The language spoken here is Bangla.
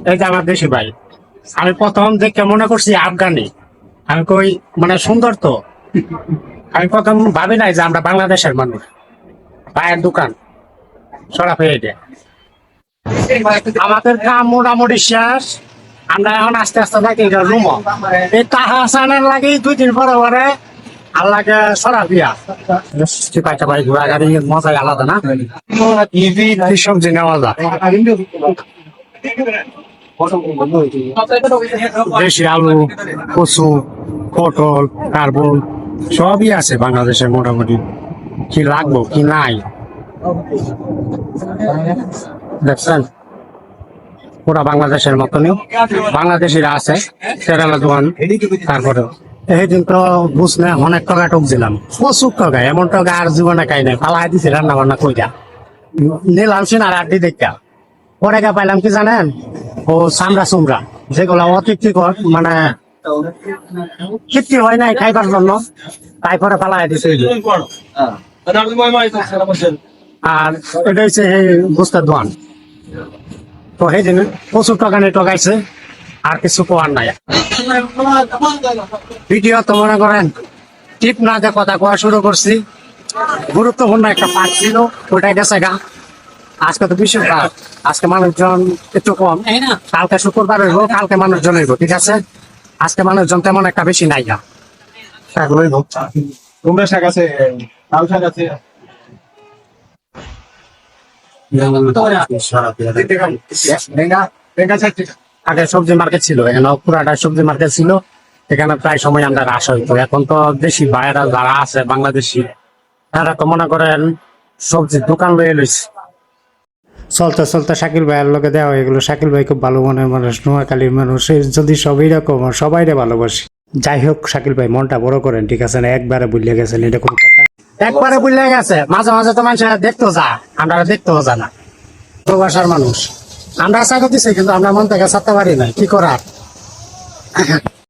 এই যে আমার দেশি ভাই, আমি প্রথম দেখে মনে করছি আফগানি। আমি কই মানে সুন্দর তো, আমি প্রথম ভাবি নাই যে আমরা বাংলাদেশের মানুষ। ভাইয়ের দোকান সরা হয়ে যায়। আমাদের কাম মোটামুটি শেষ। আমরা এখন আস্তে আস্তে থাকি রুম। এই টাকা সানার লাগে 2 দিন পরে পরে আল্লাহকে সরা দিয়া চিপাইটা ভাই ঘোরা গাড়ি মজাই আলাদা না। ইভি সবজি নেওয়া যায়, দেশি আলু, কচু, পটল, কার্বন সবই আছে বাংলাদেশে মোটামুটি। কি লাগবো কি নাই দেখছেন, পুরা বাংলাদেশের মতনই বাংলাদেশিরা আছে কেরালা দোকান। তারপরে এইদিন তো বুঝলে অনেক টাকা টকছিলাম, প্রচুর টাকা, এমন টাকা আর জীবনে খাই নাই, পালাই দিছি রান্না বান্না কইরা নিলাম সিনার আড্ডি দেখা। পরে গা পাইলাম কি জানেন, ও চামড়া চুমড়া যেগুলো অতৃপ্তিকর, মানে তৃপ্তি হয় নাই খাইবার জন্য, তারপরে পালাই দিছে। আর এটা হচ্ছে এই বুঝতে দোয়ান। তো সেই দিন প্রচুর টাকা নিয়ে টকাইছে, আর কিছু কোয়ার নাই। ভিডিও তো মনে করেন টিপ না দিয়ে কথা কোয়া শুরু করছি। গুরুত্বপূর্ণ একটা পার্ট ছিল, ওটাই গেছে গা। আজকে তো বৃহস্পতিবার, আজকে মানুষজন একটু কম, কালকে শুক্রবার হইব, কালকে মানুষজন হইব, ঠিক আছে। আজকে মানুষজন তেমন একটা বেশি নাই গা। কুমড়া শাক আছে, লাল শাক আছে। আগে সবজি মার্কেট ছিল, এখানে পুরাটা সবজি মার্কেট ছিল, এখানে প্রায় সময় আমরা রাস হইতো। এখন তো দেশি ভাইয়েরা যারা আছে বাংলাদেশি, তারা তো মনে করেন সবজির দোকান লয়ে লইছে। চলতে চলতে শাকিল ভাইয়ের লোকে দেওয়া হয়ে গেলো। শাকিল ভাই খুব ভালো মনের মানুষ, নোয়াখালীর মানুষ, যদি সবই রকম সবাইরে ভালোবাসি। যাই হোক শাকিল ভাই মনটা বড় করেন, ঠিক আছে না, একবারে বুঝলে গেছেন, এটা কোন কথা। একবারে বুঝলে গেছে, মাঝে মাঝে তো মানুষ দেখতেও যা, আমরা দেখতেও জানা প্রবাসার মানুষ। আমরা চাকরি দিচ্ছি কিন্তু আমরা মন থেকে ছাড়তে পারি না, কি করার।